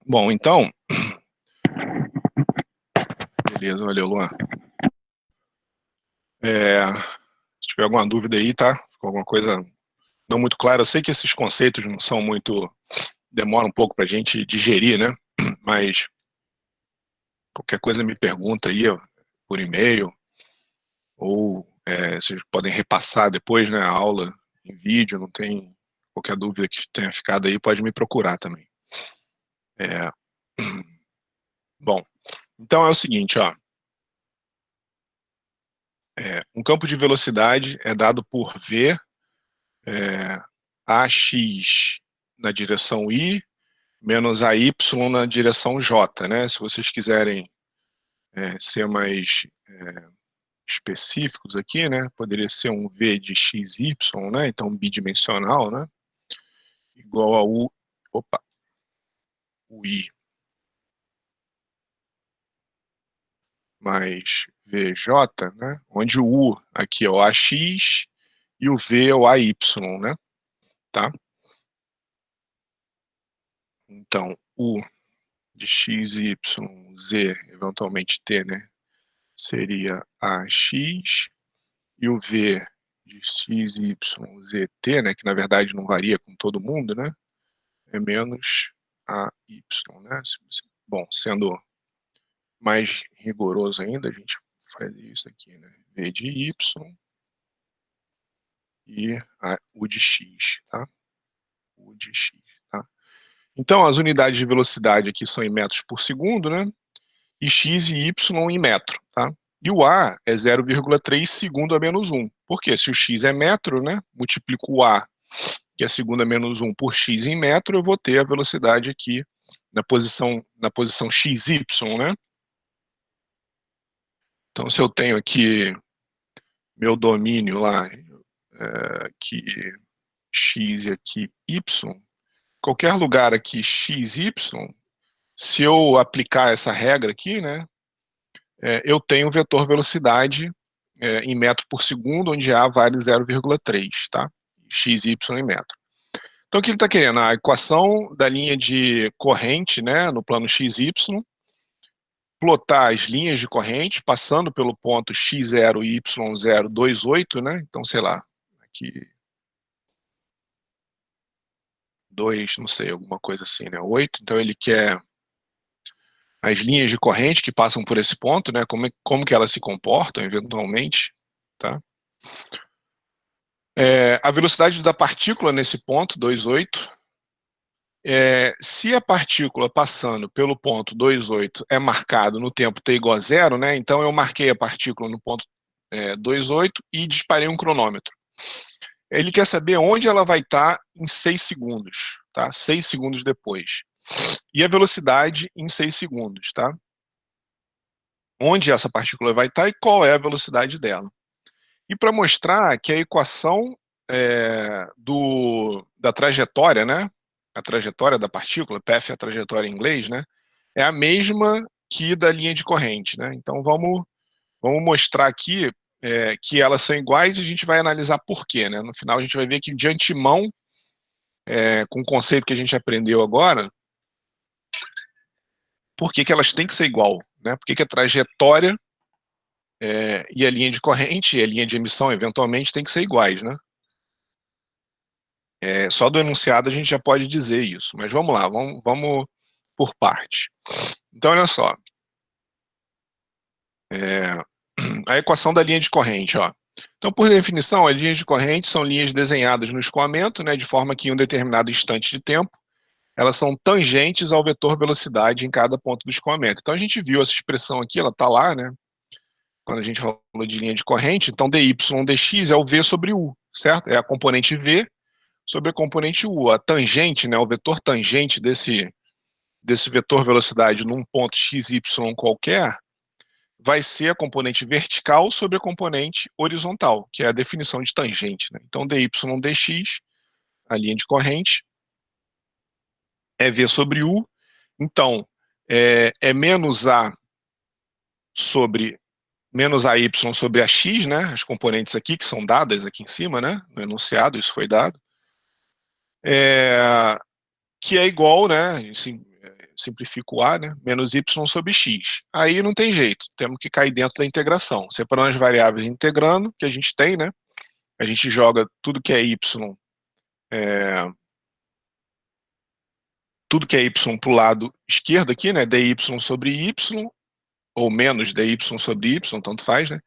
Bom, então, beleza, valeu, Luan. Se tiver alguma dúvida aí, tá? Ficou alguma coisa não muito clara. Eu sei que esses conceitos não são muito. Demora um pouco pra gente digerir, né? Mas qualquer coisa me pergunta aí, ó, por e-mail, ou vocês podem repassar depois, né, a aula em vídeo, não tem qualquer dúvida que tenha ficado aí, pode me procurar também. É, bom, então é o seguinte, ó. Um campo de velocidade é dado por V AX na direção Y menos AY na direção J, né? Se vocês quiserem ser mais específicos aqui, né? Poderia ser um V de XY, né? Então bidimensional, né? Igual a o I mais VJ, né? Onde o U aqui é o AX e o V é o AY, né? Tá? Então, U de X, Y, Z, eventualmente T, né? Seria AX e o V de X, Y, Z, T, né? Que na verdade não varia com todo mundo, né? É menos AY, né? Bom, sendo mais rigoroso ainda, a gente faz isso aqui, né? V de Y e U de X, tá? U de X, tá? Então, as unidades de velocidade aqui são em metros por segundo, né? E X e Y em metro, tá? E o A é 0,3 segundo a menos 1. Porque se o X é metro, né? Multiplico o A, que é segundo a menos 1, por X em metro, eu vou ter a velocidade aqui na posição XY, né? Então, se eu tenho aqui meu domínio lá, que X e aqui Y, qualquer lugar aqui X, Y, se eu aplicar essa regra aqui, né? Eu tenho vetor velocidade em metro por segundo, onde A vale 0,3, tá? X, Y em metro. Então, o que ele está querendo? A equação da linha de corrente, né, no plano XY, plotar as linhas de corrente, passando pelo ponto x0 e y0, 28, né? Então, sei lá, aqui 2, não sei, alguma coisa assim, né? 8. Então, ele quer as linhas de corrente que passam por esse ponto, né? Como que elas se comportam, eventualmente, tá? A velocidade da partícula nesse ponto, 2,8, se a partícula passando pelo ponto 2,8 é marcado no tempo t igual a 0, né? Então eu marquei a partícula no ponto 2,8 e disparei um cronômetro. Ele quer saber onde ela vai estar em 6 segundos, tá? 6 segundos depois. E a velocidade em 6 segundos, tá? Onde essa partícula vai estar e qual é a velocidade dela. E para mostrar que a equação da trajetória, né? A trajetória da partícula, path é a trajetória em inglês, né? É a mesma que da linha de corrente, né? Então vamos mostrar aqui que elas são iguais e a gente vai analisar por quê, né? No final a gente vai ver que de antemão, com o conceito que a gente aprendeu agora, por que elas têm que ser igual, né? Por que a trajetória e a linha de corrente e a linha de emissão, eventualmente, tem que ser iguais, né? Só do enunciado a gente já pode dizer isso, mas vamos lá, vamos por parte. Então, olha só. A equação da linha de corrente, ó. Então, por definição, as linhas de corrente são linhas desenhadas no escoamento, né, de forma que em um determinado instante de tempo, elas são tangentes ao vetor velocidade em cada ponto do escoamento. Então, a gente viu essa expressão aqui, ela está lá, né, quando a gente falou de linha de corrente. Então, dy dx é o v sobre u, certo? É a componente v sobre a componente u. A tangente, né, o vetor tangente desse vetor velocidade num ponto x, y qualquer, vai ser a componente vertical sobre a componente horizontal, que é a definição de tangente, né? Então, dy dx, a linha de corrente, é v sobre u. Então, menos a sobre menos AY sobre AX, né? As componentes aqui que são dadas aqui em cima, né? No enunciado, isso foi dado. Que é igual, né? Assim, simplifico o A, né? Menos y sobre x. Aí não tem jeito, temos que cair dentro da integração. Separando as variáveis e integrando, que a gente tem, né? A gente joga tudo que é y, tudo que é y para o lado esquerdo aqui, né? dy sobre y, ou menos dy sobre y, tanto faz, né?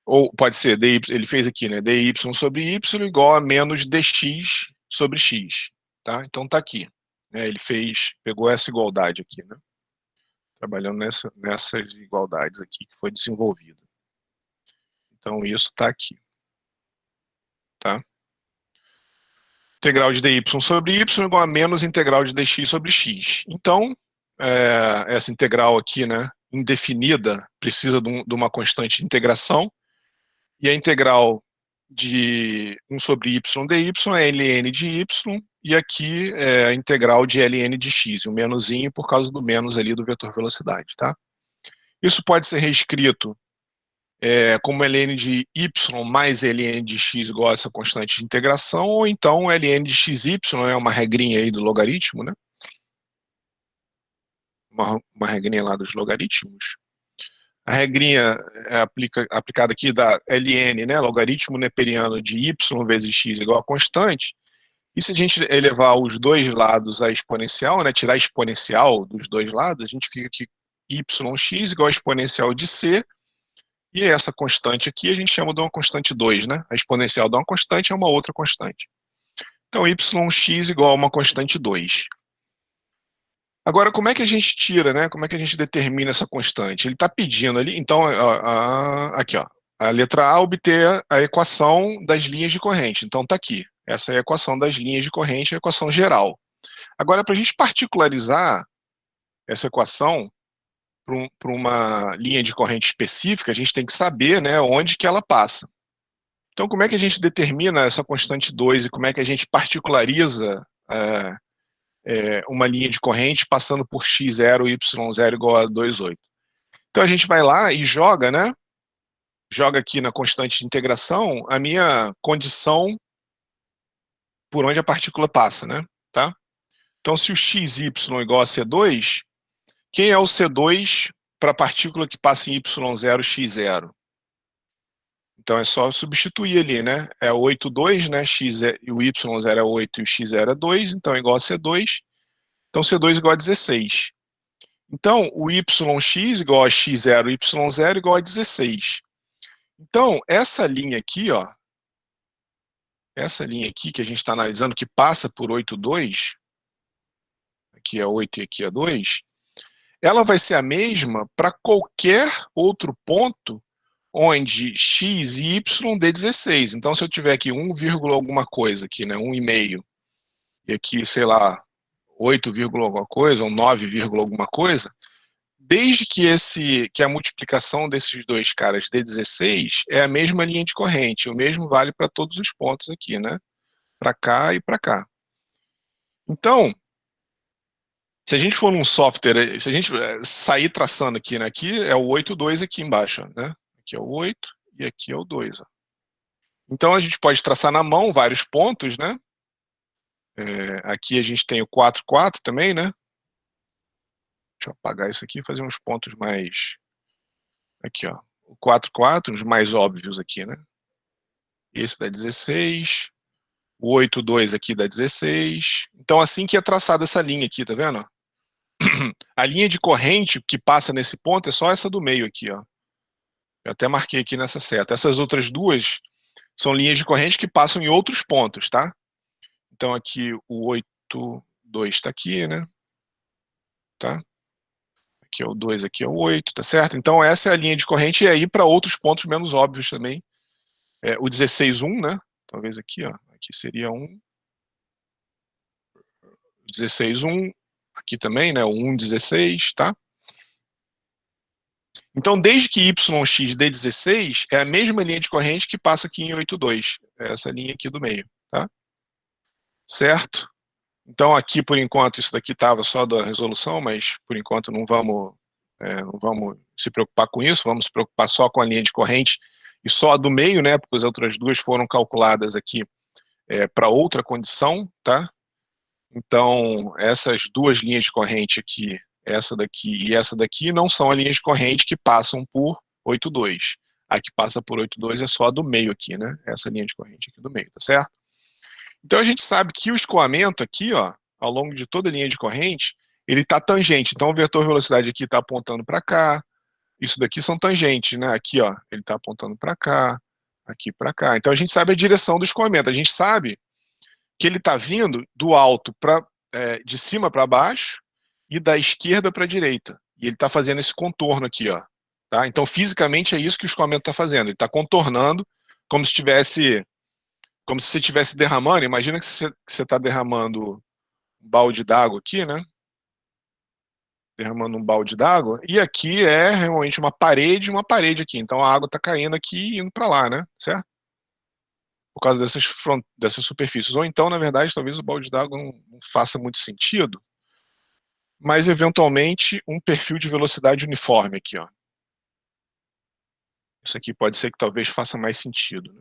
Ou pode ser, dy, ele fez aqui, né? dy sobre y igual a menos dx sobre x, tá? Então tá aqui. Né? Ele pegou essa igualdade aqui, né? Trabalhando nessas igualdades aqui que foi desenvolvida. Então isso tá aqui, tá? Integral de dy sobre y igual a menos integral de dx sobre x. Então, essa integral aqui, né, indefinida, precisa de uma constante de integração, e a integral de 1 sobre y dy é ln de y, e aqui é a integral de ln de x, o menusinho por causa do menos ali do vetor velocidade, tá? Isso pode ser reescrito como ln de y mais ln de x igual a essa constante de integração, ou então ln de xy, né, uma regrinha aí do logaritmo, né? Uma regrinha lá dos logaritmos. A regrinha aplicada aqui da ln, né, logaritmo neperiano de y vezes x igual a constante, e se a gente elevar os dois lados à exponencial, né, tirar a exponencial dos dois lados, a gente fica que yx igual a exponencial de c, e essa constante aqui a gente chama de uma constante 2, né? A exponencial de uma constante é uma outra constante. Então, yx igual a uma constante 2. Agora, como é que a gente tira, né? Como é que a gente determina essa constante? Ele está pedindo ali, então, aqui, ó, a letra A obter a equação das linhas de corrente. Então, está aqui. Essa é a equação das linhas de corrente, a equação geral. Agora, para a gente particularizar essa equação para uma linha de corrente específica, a gente tem que saber, né, onde que ela passa. Então, como é que a gente determina essa constante 2 e como é que a gente particulariza uma linha de corrente passando por x0 e y0 igual a 2,8? Então, a gente vai lá e joga, né? Joga aqui na constante de integração a minha condição por onde a partícula passa, né? Tá? Então, se o xy igual a C2, quem é o C2 para a partícula que passa em y0, x0? Então é só substituir ali, né? É 8, 2, né? O y0 é 8 e o x0 é 2, então é igual a C2. Então C2 igual a 16. Então o yx igual a x0 e y0 igual a 16. Então essa linha aqui, ó, essa linha aqui que a gente está analisando, que passa por 8, 2, aqui é 8 e aqui é 2, ela vai ser a mesma para qualquer outro ponto onde x e y dê 16. Então, se eu tiver aqui 1, alguma coisa aqui, né, 1,5, e aqui, sei lá, 8, alguma coisa, ou 9, alguma coisa, desde que a multiplicação desses dois caras dê 16, é a mesma linha de corrente. O mesmo vale para todos os pontos aqui, né? Para cá e para cá. Então, se a gente for num software, se a gente sair traçando aqui, né? Aqui é o 8, 2 aqui embaixo, né? Aqui é o 8 e aqui é o 2, ó. Então a gente pode traçar na mão vários pontos, né? Aqui a gente tem o 4, 4 também, né? Deixa eu apagar isso aqui e fazer uns pontos mais... Aqui, ó. O 4, 4, os mais óbvios aqui, né? Esse dá 16. O 8, 2 aqui dá 16. Então assim que é traçada essa linha aqui, tá vendo? A linha de corrente que passa nesse ponto é só essa do meio aqui, ó. Eu até marquei aqui nessa seta. Essas outras duas são linhas de corrente que passam em outros pontos, tá? Então aqui o 8, 2 está aqui, né? Tá? Aqui é o 2, aqui é o 8, tá certo? Então essa é a linha de corrente, e aí para outros pontos menos óbvios também. O 16, 1, né? Talvez aqui, ó. Aqui seria 1. 16, 1. Aqui também, né? O 1, 16, tá? Então, desde que yx dê 16, é a mesma linha de corrente que passa aqui em 8,2. É essa linha aqui do meio, tá? Certo? Então, aqui, por enquanto, isso daqui estava só da resolução, mas, por enquanto, não vamos se preocupar com isso, vamos se preocupar só com a linha de corrente e só a do meio, né? Porque as outras duas foram calculadas aqui para outra condição, tá? Então, essas duas linhas de corrente aqui, essa daqui e essa daqui, não são as linhas de corrente que passam por 8,2. A que passa por 8,2 é só a do meio aqui, né? Essa linha de corrente aqui do meio, tá certo? Então, a gente sabe que o escoamento aqui, ó, ao longo de toda a linha de corrente, ele está tangente. Então, o vetor velocidade aqui está apontando para cá. Isso daqui são tangentes, né? Aqui, ó, ele está apontando para cá, aqui para cá. Então, a gente sabe a direção do escoamento. A gente sabe que ele está vindo do alto de cima para baixo e da esquerda para a direita. E ele está fazendo esse contorno aqui, ó. Tá? Então, fisicamente, é isso que o escoamento está fazendo. Ele está contornando como se você estivesse derramando. Imagina que você está derramando um balde d'água aqui, né? Derramando um balde d'água. E aqui é realmente uma parede aqui. Então, a água está caindo aqui e indo para lá, né? Certo? Por causa dessas superfícies. Ou então, na verdade, talvez o balde d'água não faça muito sentido, mas eventualmente um perfil de velocidade uniforme aqui, ó. Isso aqui pode ser que talvez faça mais sentido, né?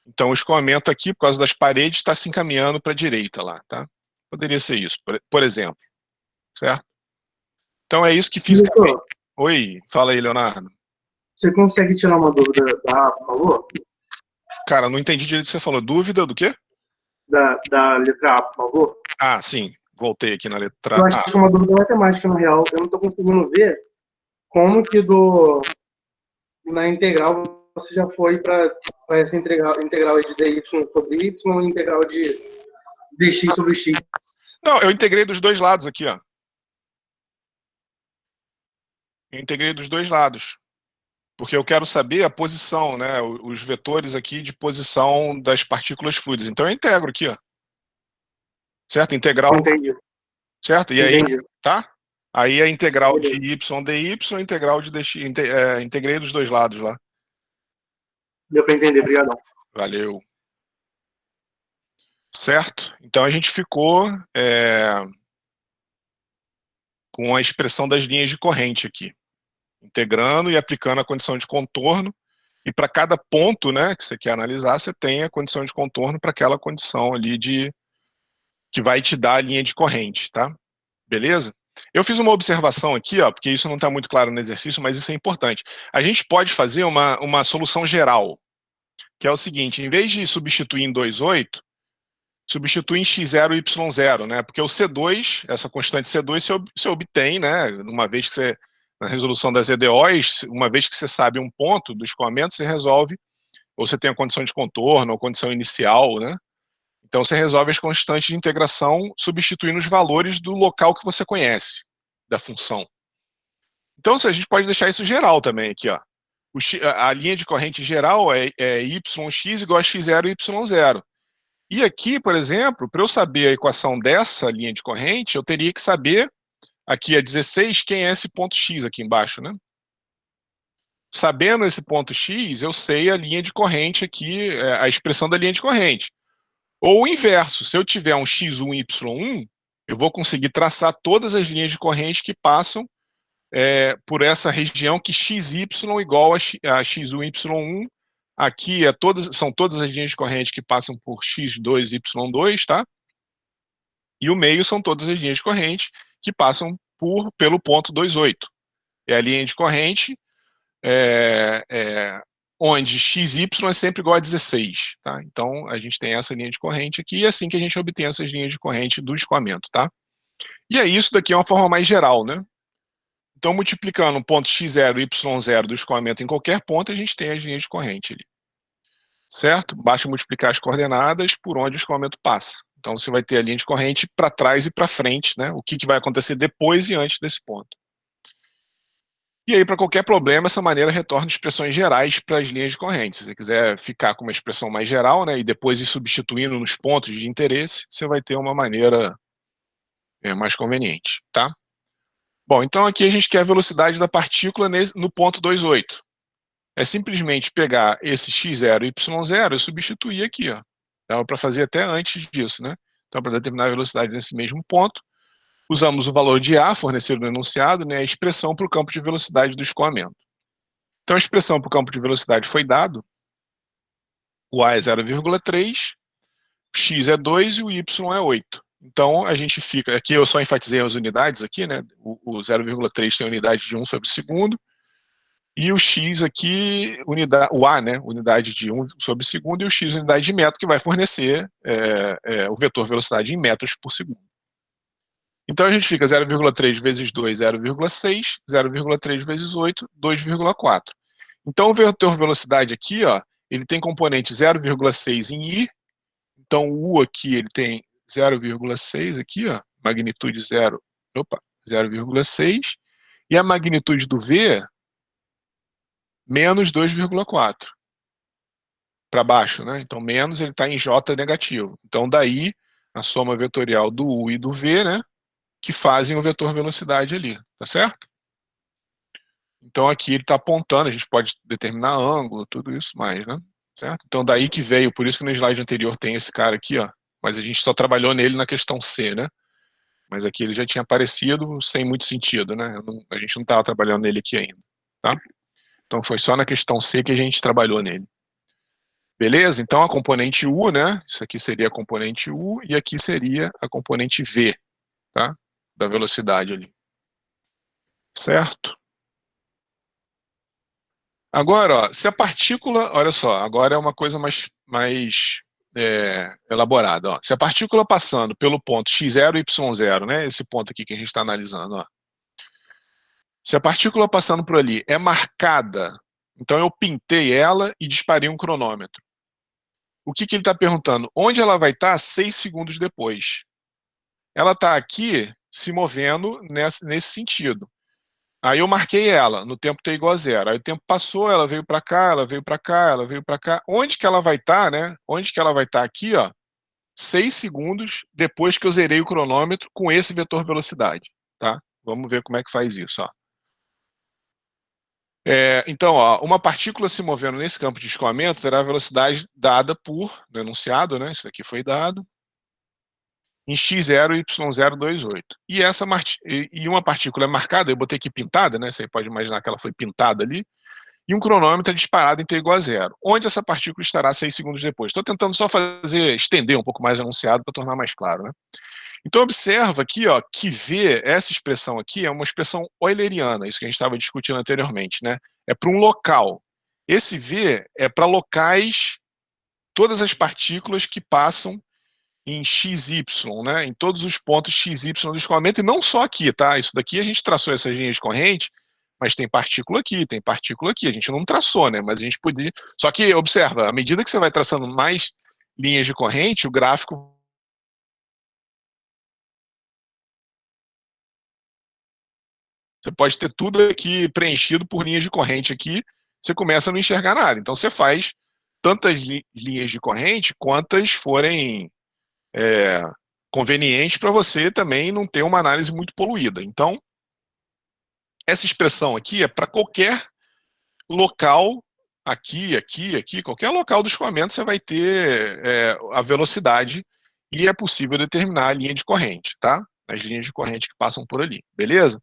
Então, o escoamento aqui, por causa das paredes, está se encaminhando para a direita lá, tá? Poderia ser isso, por exemplo, certo? Então, é isso que fisicamente... Doutor, Oi, fala aí, Leonardo. você consegue tirar uma dúvida da, por favor? Cara, não entendi direito o que você falou. Dúvida do quê? Da letra A, por favor? Ah, sim. Voltei aqui na Eu letra acho A. que é uma dúvida matemática, na real. Eu não estou conseguindo ver como que na integral você já foi para essa integral de dy sobre y e integral de dx sobre x. Não, eu integrei dos dois lados aqui, ó. Eu integrei dos dois lados. Porque eu quero saber a posição, né? Os vetores aqui de posição das partículas fluidas. Então eu integro aqui, ó. Certo? Integral, Entendi. certo? E aí, Entendi. tá? Aí a integral de Beleza. y dy, integral de dx, integrei dos dois lados lá. Deu para entender, obrigadão. Valeu. Certo? Então a gente ficou com a expressão das linhas de corrente aqui, integrando e aplicando a condição de contorno. E para cada ponto, né, que você quer analisar, você tem a condição de contorno para aquela condição ali que vai te dar a linha de corrente, tá? Beleza? Eu fiz uma observação aqui, ó, porque isso não está muito claro no exercício, mas isso é importante. A gente pode fazer uma solução geral, que é o seguinte: em vez de substituir em 2,8, substitui em x0 e y0, né? Porque o C2, essa constante C2, você obtém, né? Uma vez que você, na resolução das EDOs, uma vez que você sabe um ponto do escoamento, você resolve, ou você tem a condição de contorno, ou condição inicial, né? Então você resolve as constantes de integração substituindo os valores do local que você conhece, da função. Então a gente pode deixar isso geral também aqui, ó. A linha de corrente geral é yx igual a x0 e y0. E aqui, por exemplo, para eu saber a equação dessa linha de corrente, eu teria que saber, aqui é 16, quem é esse ponto x aqui embaixo, né? Sabendo esse ponto x, eu sei a linha de corrente aqui, a expressão da linha de corrente. Ou o inverso, se eu tiver um x1 e y1, eu vou conseguir traçar todas as linhas de corrente que passam por essa região que xy igual a x1 e y1. Aqui são todas as linhas de corrente que passam por x2 e y2, tá? E o meio são todas as linhas de corrente que passam pelo ponto 2,8. É a linha de corrente onde xy é sempre igual a 16. Tá? Então, a gente tem essa linha de corrente aqui, e é assim que a gente obtém essas linhas de corrente do escoamento. Tá? E aí, isso daqui é uma forma mais geral, né? Então, multiplicando o ponto x0 e y0 do escoamento em qualquer ponto, a gente tem as linhas de corrente ali. Certo? Basta multiplicar as coordenadas por onde o escoamento passa. Então, você vai ter a linha de corrente para trás e para frente, né? O que vai acontecer depois e antes desse ponto. E aí, para qualquer problema, essa maneira retorna expressões gerais para as linhas de corrente. Se você quiser ficar com uma expressão mais geral, né, e depois ir substituindo nos pontos de interesse, você vai ter uma maneira mais conveniente, tá? Bom, então aqui a gente quer a velocidade da partícula no ponto 2,8. É simplesmente pegar esse x0 e y0 e substituir aqui, ó. Dava para fazer até antes disso, né? Então, para determinar a velocidade nesse mesmo ponto, usamos o valor de A fornecido no enunciado, né, a expressão para o campo de velocidade do escoamento. Então, a expressão para o campo de velocidade foi dado. O A é 0,3, o x é 2 e o y é 8. Então, a gente fica... Aqui eu só enfatizei as unidades aqui, né? O 0,3 tem unidade de 1 sobre segundo, e o x aqui, o A, né? Unidade de 1 sobre segundo, e o x unidade de metro, que vai fornecer o vetor velocidade em metros por segundo. Então, a gente fica 0,3 vezes 2, 0,6, 0,3 vezes 8, 2,4. Então, o vetor velocidade aqui, ó, ele tem componente 0,6 em i, então o u aqui ele tem 0,6 aqui, ó, magnitude 0,6, e a magnitude do v, menos 2,4, para baixo, né? Então, menos ele está em j negativo. Então, daí, a soma vetorial do u e do v, né, que fazem o vetor velocidade ali, tá certo? Então, aqui ele está apontando, a gente pode determinar ângulo, tudo isso mais, né? Certo? Então, daí que veio, por isso que no slide anterior tem esse cara aqui, ó, mas a gente só trabalhou nele na questão C, né? Mas aqui ele já tinha aparecido sem muito sentido, né? A gente não estava trabalhando nele aqui ainda, tá? Então, foi só na questão C que a gente trabalhou nele. Beleza? Então, a componente U, né? Isso aqui seria a componente U, e aqui seria a componente V, tá? Da velocidade ali. Certo? Agora, ó, se a partícula, olha só, agora é uma coisa mais elaborada. Ó. Se a partícula passando pelo ponto x0 e y0, né, esse ponto aqui que a gente está analisando, ó, se a partícula passando por ali é marcada, então eu pintei ela e disparei um cronômetro. O que ele está perguntando? Onde ela vai estar 6 segundos depois? Ela está aqui se movendo nesse sentido. Aí eu marquei ela no tempo t igual a 0. Aí o tempo passou, ela veio para cá, ela veio para cá, ela veio para cá. Onde que ela vai estar, né? Onde que ela vai estar aqui, ó? 6 segundos depois que eu zerei o cronômetro com esse vetor velocidade, tá? Vamos ver como é que faz isso, ó. Então, ó, uma partícula se movendo nesse campo de escoamento terá a velocidade dada por, no enunciado, né? Isso aqui foi dado, em x0 e y028. E uma partícula é marcada, eu botei aqui pintada, né? Você pode imaginar que ela foi pintada ali, e um cronômetro é disparado em t igual a 0, onde essa partícula estará 6 segundos depois. Estou tentando só estender um pouco mais o enunciado para tornar mais claro, né? Então observa aqui, ó, que V, essa expressão aqui é uma expressão euleriana, isso que a gente estava discutindo anteriormente, né? É para um local. Esse V é para locais, todas as partículas que passam em XY, né? Em todos os pontos XY do escoamento, e não só aqui, tá? Isso daqui a gente traçou essas linhas de corrente, mas tem partícula aqui, tem partícula aqui. A gente não traçou, né? Mas a gente podia. Só que, observa, à medida que você vai traçando mais linhas de corrente, o gráfico. Você pode ter tudo aqui preenchido por linhas de corrente aqui, você começa a não enxergar nada. Então você faz tantas linhas de corrente quantas forem convenientes para você também não ter uma análise muito poluída. Então, essa expressão aqui é para qualquer local, aqui, qualquer local do escoamento você vai ter a velocidade e é possível determinar a linha de corrente, tá? As linhas de corrente que passam por ali, beleza?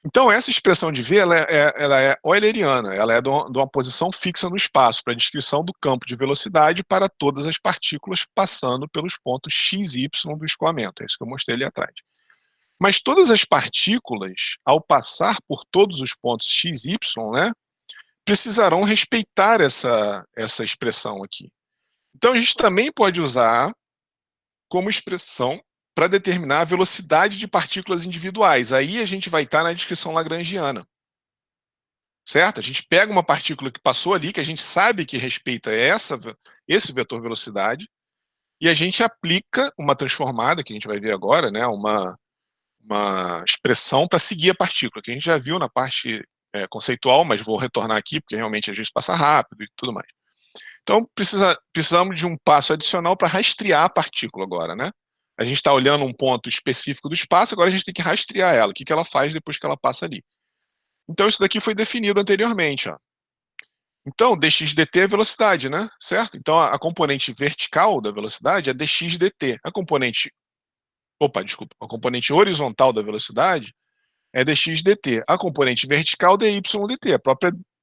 Então, essa expressão de V, ela é euleriana, ela é de uma posição fixa no espaço, para a descrição do campo de velocidade para todas as partículas passando pelos pontos x e y do escoamento, é isso que eu mostrei ali atrás. Mas todas as partículas, ao passar por todos os pontos x e y, né, precisarão respeitar essa expressão aqui. Então, a gente também pode usar como expressão para determinar a velocidade de partículas individuais. Aí a gente vai estar na descrição lagrangiana. Certo? A gente pega uma partícula que passou ali, que a gente sabe que respeita esse vetor velocidade, e a gente aplica uma transformada, que a gente vai ver agora, né, uma expressão para seguir a partícula, que a gente já viu na parte conceitual, mas vou retornar aqui, porque realmente às vezes passa rápido e tudo mais. Então, precisamos de um passo adicional para rastrear a partícula agora, né? A gente está olhando um ponto específico do espaço, agora a gente tem que rastrear ela, o que ela faz depois que ela passa ali. Então, isso daqui foi definido anteriormente, ó. Então, dx dt é velocidade, né? Certo? Então, a componente vertical da velocidade é dx dt. A componente horizontal da velocidade é dx dt. A componente vertical dy dt.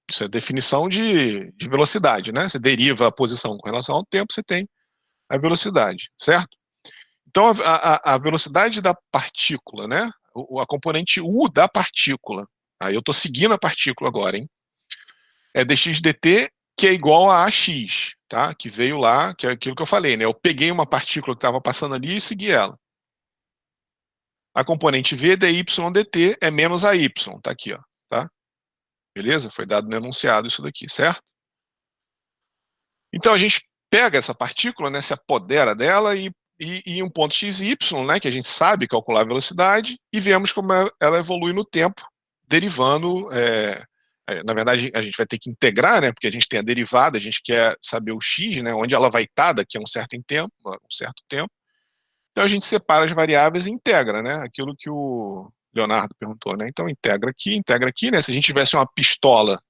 Isso é definição de velocidade, né? Você deriva a posição com relação ao tempo, você tem a velocidade, certo? Então, a velocidade da partícula, né? A componente U da partícula. Aí eu estou seguindo a partícula agora, hein? É dx dt, que é igual a AX, tá? Que veio lá, que é aquilo que eu falei, né? Eu peguei uma partícula que estava passando ali e segui ela. A componente V dy dt é menos AY, tá aqui, ó, tá? Beleza? Foi dado no enunciado isso daqui, certo? Então a gente pega essa partícula, né, se apodera dela e um ponto xy, né, que a gente sabe calcular a velocidade, e vemos como ela evolui no tempo, derivando, na verdade a gente vai ter que integrar, né, porque a gente tem a derivada, a gente quer saber o x, né, onde ela vai estar daqui a um certo tempo. Então a gente separa as variáveis e integra, né, aquilo que o Leonardo perguntou, né, então integra aqui, né, se a gente tivesse uma pistola,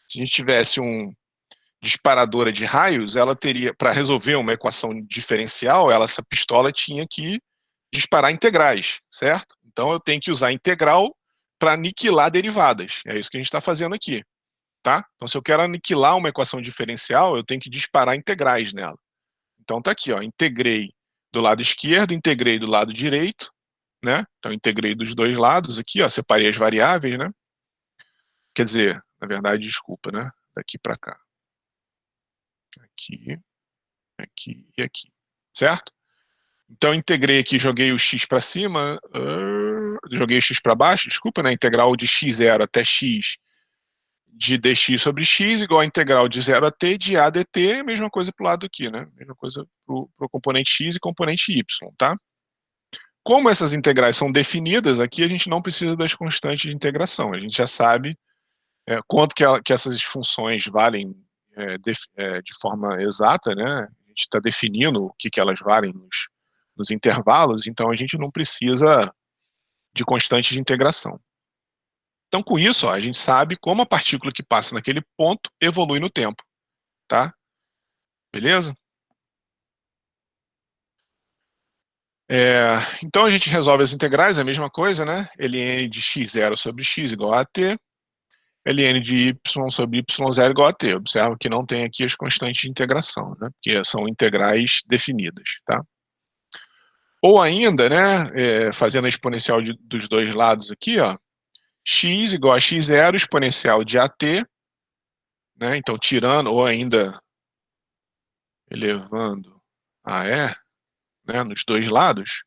se a gente tivesse um disparadora de raios, ela teria, para resolver uma equação diferencial, essa pistola tinha que disparar integrais, certo? Então eu tenho que usar integral para aniquilar derivadas. É isso que a gente está fazendo aqui, tá? Então se eu quero aniquilar uma equação diferencial, eu tenho que disparar integrais nela. Então tá aqui, ó, integrei do lado esquerdo, integrei do lado direito, né? Então integrei dos dois lados aqui, ó, separei as variáveis, né? Quer dizer, na verdade, desculpa, né? Daqui para cá. Aqui, aqui e aqui, certo? Então integrei aqui, joguei o x para cima, joguei o x para baixo, desculpa, né? Integral de x0 até x de dx sobre x igual a integral de 0 a t de a dt, mesma coisa para o lado aqui, né? Mesma coisa para o componente x e componente y, tá? Como essas integrais são definidas, aqui a gente não precisa das constantes de integração, a gente já sabe quanto que essas funções valem de forma exata, né? A gente está definindo o que elas valem nos intervalos, então a gente não precisa de constantes de integração. Então, com isso, ó, a gente sabe como a partícula que passa naquele ponto evolui no tempo, tá? Beleza? Então a gente resolve as integrais, é a mesma coisa, né? ln de x0 sobre x igual a t, ln de y sobre y0 igual a t. Observa que não tem aqui as constantes de integração, né? Porque são integrais definidas, tá? Ou ainda, né, fazendo a exponencial dos dois lados aqui, ó, x igual a x0 exponencial de at, né? Então tirando ou ainda elevando a e, né, nos dois lados,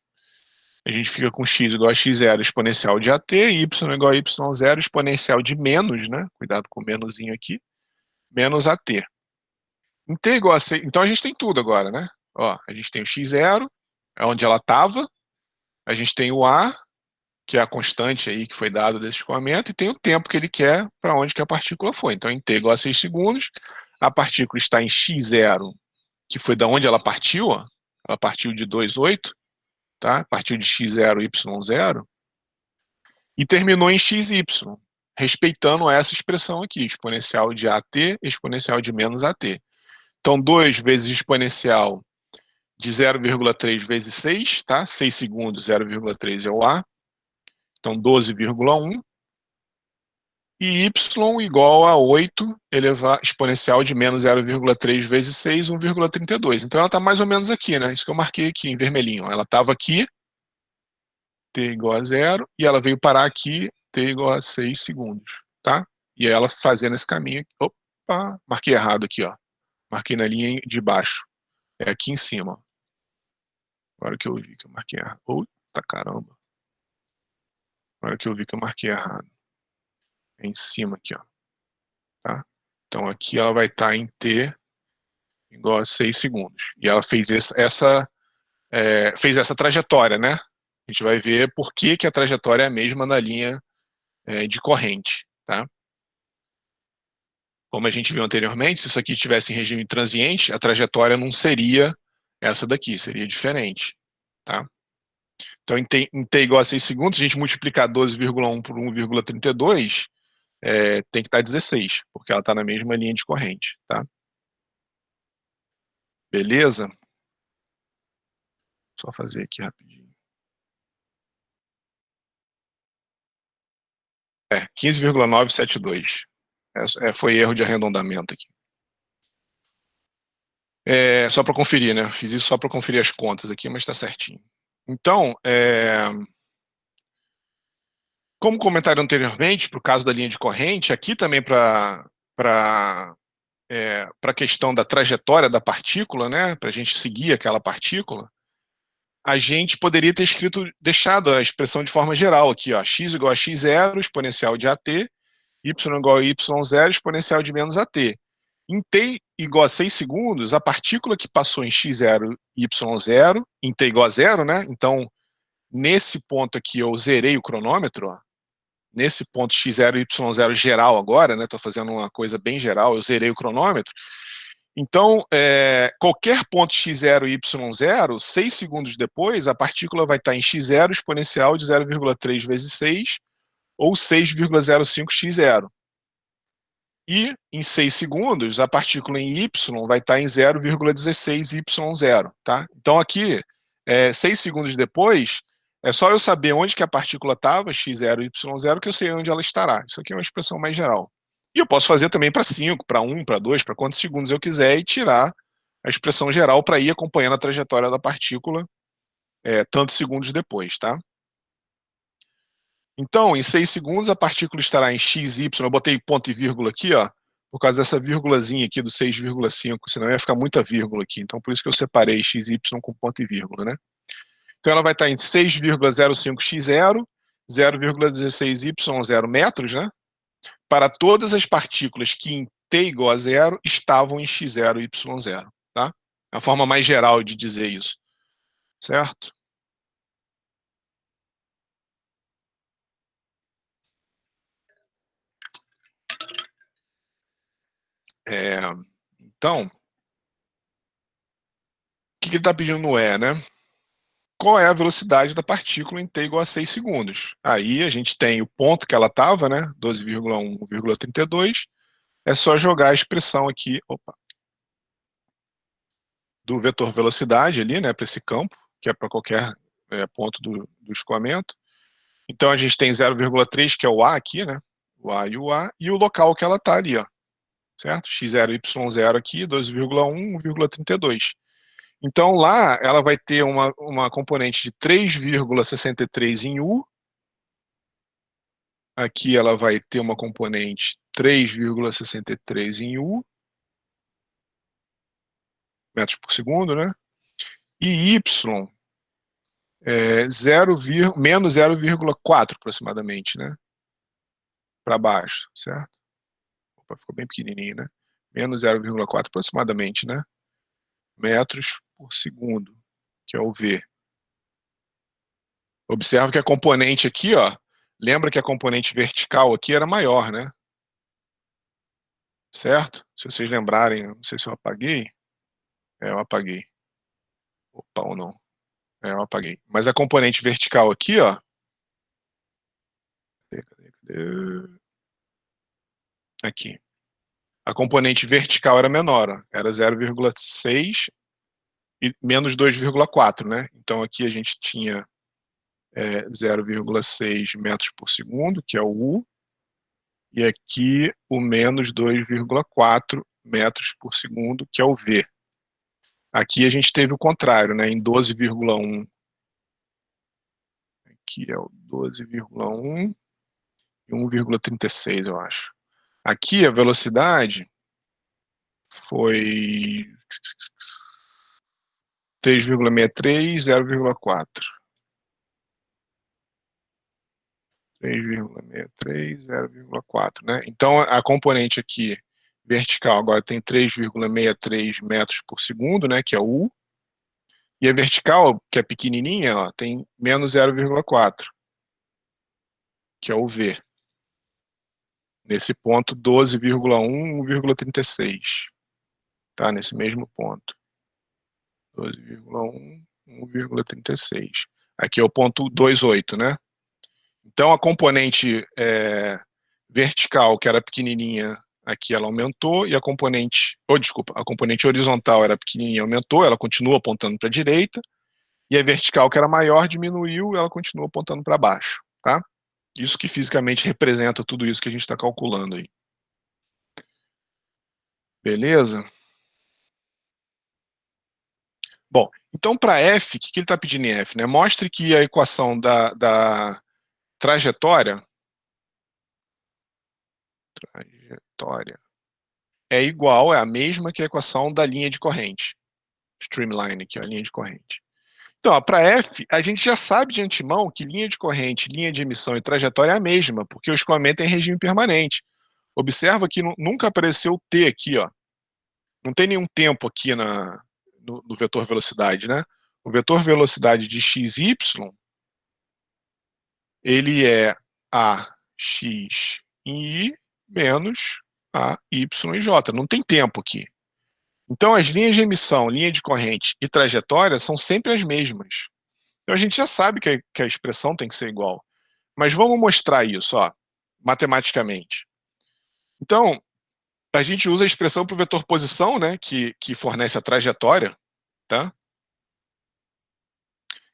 a gente fica com x igual a x0 exponencial de at, y igual a y0 exponencial de menos, né? Cuidado com o menuzinho aqui, menos at. Em t igual a c, então a gente tem tudo agora, né? Ó, a gente tem o x0, é onde ela estava, a gente tem o a, que é a constante aí que foi dada desse escoamento, e tem o tempo que ele quer para onde que a partícula foi. Então, em t igual a 6 segundos, a partícula está em x0, que foi da onde ela partiu, ó, ela partiu de 2,8, tá? Partiu de x0, y0, e terminou em xy, respeitando essa expressão aqui, exponencial de at, exponencial de menos at. Então, 2 vezes exponencial de 0,3 vezes 6, tá? 6 segundos, 0,3 é o A. Então, 12,1. E y igual a 8 exponencial de menos 0,3 vezes 6, 1,32. Então, ela está mais ou menos aqui, né? Isso que eu marquei aqui em vermelhinho. Ela estava aqui, t igual a 0, e ela veio parar aqui, t igual a 6 segundos, tá? E ela fazendo esse caminho. Opa, marquei errado aqui, ó. Marquei na linha de baixo. É aqui em cima. Agora que eu vi que eu marquei errado. Puta caramba. Agora que eu vi que eu marquei errado. É em cima aqui, ó. Tá? Então aqui ela vai estar em t igual a 6 segundos. E ela fez essa trajetória, né? A gente vai ver por que a trajetória é a mesma na linha de corrente, tá? Como a gente viu anteriormente, se isso aqui estivesse em regime transiente, a trajetória não seria essa daqui, seria diferente, tá? Então, em t igual a 6 segundos, se a gente multiplicar 12,1 por 1,32, tem que estar 16, porque ela está na mesma linha de corrente, tá? Beleza? Só fazer aqui rapidinho. 15,972. Foi erro de arredondamento aqui. Só para conferir, né? Fiz isso só para conferir as contas aqui, mas está certinho. Então, como comentado anteriormente, para o caso da linha de corrente, aqui também para a questão da trajetória da partícula, né, para a gente seguir aquela partícula, a gente poderia ter deixado a expressão de forma geral aqui, ó, x igual a x0, exponencial de at, y igual a y0, exponencial de menos at. Em t igual a 6 segundos, a partícula que passou em x0 e y0, em t igual a 0, né? Então, nesse ponto aqui eu zerei o cronômetro, ó. Nesse ponto x0 e y0 geral agora, né? Estou fazendo uma coisa bem geral, eu zerei o cronômetro. Então, qualquer ponto x0 e y0, 6 segundos depois, a partícula vai estar em x0 exponencial de 0,3 vezes 6, ou 6,05x0. E em 6 segundos, a partícula em y vai estar em 0,16y0, tá? Então aqui, 6 segundos depois, é só eu saber onde que a partícula estava, x0 e y0, que eu sei onde ela estará. Isso aqui é uma expressão mais geral. E eu posso fazer também para 5, para 1, para 2, para quantos segundos eu quiser e tirar a expressão geral para ir acompanhando a trajetória da partícula tantos segundos depois, tá? Então, em 6 segundos, a partícula estará em x, y, eu botei ponto e vírgula aqui, ó, por causa dessa vírgulazinha aqui do 6,5, senão ia ficar muita vírgula aqui. Então, por isso que eu separei x, y com ponto e vírgula, né? Então, ela vai estar em 6,05x0, 0,16y0 metros, né? Para todas as partículas que em t igual a 0 estavam em x0 e y0, tá? É a forma mais geral de dizer isso, certo? Então, o que ele está pedindo no né? Qual é a velocidade da partícula em t igual a 6 segundos? Aí a gente tem o ponto que ela estava, né? 12,1,32. É só jogar a expressão aqui, do vetor velocidade ali, né? Para esse campo, que é para qualquer ponto do escoamento. Então a gente tem 0,3, que é o A aqui, né? O A, e o local que ela está ali, ó. Certo? x0, y0 aqui, 12,1, 1,32. Então lá ela vai ter uma componente de 3,63 em U. Aqui ela vai ter uma componente 3,63 em U, metros por segundo, né? E Y menos 0,4 aproximadamente, né? Para baixo, certo? Opa, ficou bem pequenininho, né? Menos 0,4 aproximadamente, né? Metros por segundo, que é o V. Observa que a componente aqui, ó, lembra que a componente vertical aqui era maior, né? Certo? Se vocês lembrarem, não sei se eu apaguei. Eu apaguei. Opa, ou não. Eu apaguei. Mas a componente vertical aqui, ó. Aqui. A componente vertical era menor, ó. Era 0,6 e menos 2,4, né? Então aqui a gente tinha 0,6 metros por segundo, que é o U, e aqui o menos 2,4 metros por segundo, que é o V. Aqui a gente teve o contrário, né? Em 12,1. Aqui é o 12,1 e 1,36, eu acho. Aqui a velocidade foi 3,63, 0,4. 3,63, 0,4, né? Então a componente aqui vertical agora tem 3,63 metros por segundo, né? Que é o U. E a vertical, que é pequenininha, ó, tem menos 0,4, que é o V. Nesse ponto 12,1, 1,36. Tá? Nesse mesmo ponto. 12,1, 1,36. Aqui é o ponto 2,8, né? Então a componente vertical, que era pequenininha, aqui ela aumentou, e a componente, a componente horizontal era pequenininha, aumentou, ela continua apontando para a direita, e a vertical, que era maior, diminuiu, e ela continua apontando para baixo, tá? Isso que fisicamente representa tudo isso que a gente está calculando aí. Beleza? Bom, Então, para F, o que ele está pedindo em F? Né? Mostre que a equação da trajetória é igual, é a mesma que a equação da linha de corrente. Streamline aqui, a linha de corrente. Então, para F, a gente já sabe de antemão que linha de corrente, linha de emissão e trajetória é a mesma, porque o escoamento é em regime permanente. Observa que nunca apareceu T aqui, ó. Não tem nenhum tempo aqui no vetor velocidade, né? O vetor velocidade de x, y, ele é AX em I menos AY em J. Não tem tempo aqui. Então, as linhas de emissão, linha de corrente e trajetória são sempre as mesmas. Então, a gente já sabe que a expressão tem que ser igual. Mas vamos mostrar isso, ó, matematicamente. Então, a gente usa a expressão para o vetor posição, né, que fornece a trajetória, tá?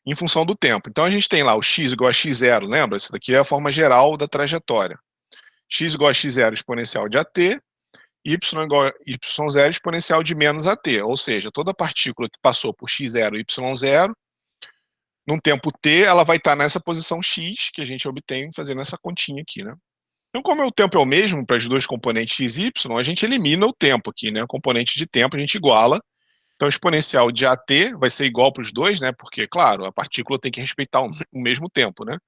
Em função do tempo. Então, a gente tem lá o x igual a x0, lembra? Isso daqui é a forma geral da trajetória. X igual a x0 exponencial de AT, y igual a y0 exponencial de menos AT. Ou seja, toda partícula que passou por x0 e y0, num tempo t, ela vai estar nessa posição x que a gente obtém fazendo essa continha aqui, né? Então, como o tempo é o mesmo para as duas componentes x e y, a gente elimina o tempo aqui, né? A componente de tempo a gente iguala. Então, o exponencial de AT vai ser igual para os dois, né? Porque, claro, a partícula tem que respeitar o mesmo tempo, né?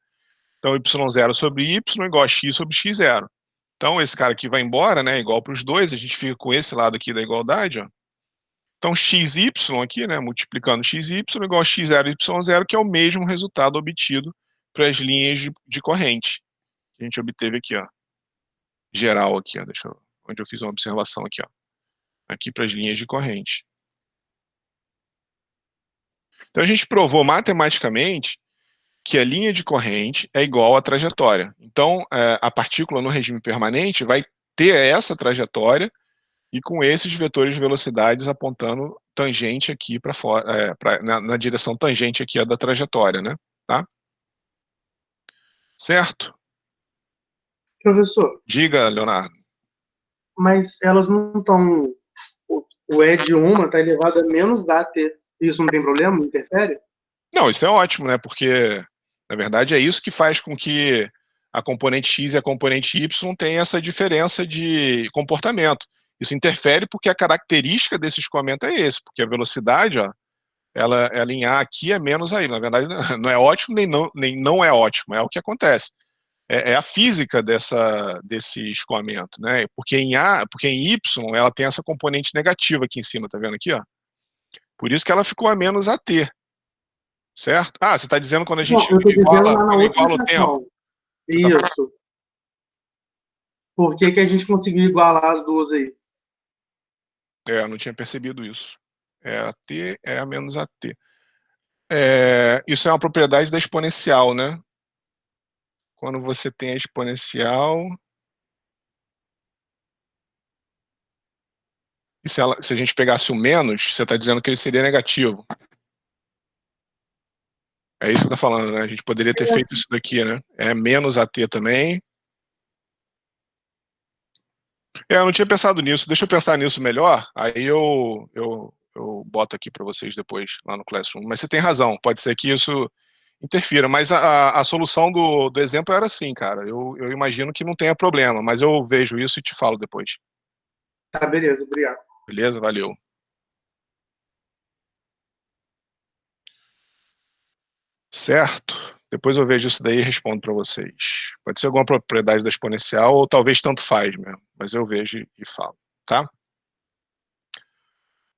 Então, y0 sobre y igual a x sobre x0. Então, esse cara aqui vai embora, né? Igual para os dois, a gente fica com esse lado aqui da igualdade, ó. Então, xy aqui, né? Multiplicando xy igual a x0 e y0, que é o mesmo resultado obtido para as linhas de corrente. Que a gente obteve aqui, ó. Geral aqui, ó. Onde eu fiz uma observação aqui, ó. Aqui para as linhas de corrente. Então, a gente provou matematicamente que a linha de corrente é igual à trajetória. Então, a partícula no regime permanente vai ter essa trajetória e com esses vetores de velocidades apontando tangente aqui para fora, na direção tangente aqui da trajetória, né? Tá? Certo? Professor, Diga, Leonardo. mas elas não estão. O E de uma está elevado a menos AT. Isso não tem problema? Não interfere? Não, isso é ótimo, né? Porque, na verdade, é isso que faz com que a componente X e a componente Y tenham essa diferença de comportamento. Isso interfere porque a característica desse escoamento é esse, porque a velocidade, ó, ela em A aqui é menos aí. Na verdade, não é ótimo nem não é ótimo, é o que acontece. É a física desse escoamento, né? Porque em Y ela tem essa componente negativa aqui em cima, tá vendo aqui, ó? Por isso que ela ficou a menos AT. Certo? Ah, você está dizendo quando a Não, gente eu estou dizendo lá na quando outra iguala o tempo. equação. Você tá... Isso. Por que que a gente conseguiu igualar as duas aí? eu não tinha percebido isso. É a T é a menos a T. Isso é uma propriedade da exponencial, né? Quando você tem a exponencial... E se a gente pegasse o menos, você está dizendo que ele seria negativo. É isso que você está falando, né? A gente poderia ter feito isso daqui, né? É menos a T também. Eu não tinha pensado nisso. Deixa eu pensar nisso melhor. Aí eu boto aqui para vocês depois, lá no Classroom. Mas você tem razão. Pode ser que isso interfira. Mas a solução do exemplo era assim, cara. Eu imagino que não tenha problema. Mas eu vejo isso e te falo depois. Tá, beleza, obrigado. Beleza? Valeu. Certo? Depois eu vejo isso daí e respondo para vocês. Pode ser alguma propriedade da exponencial ou talvez tanto faz mesmo. Mas eu vejo e falo, tá?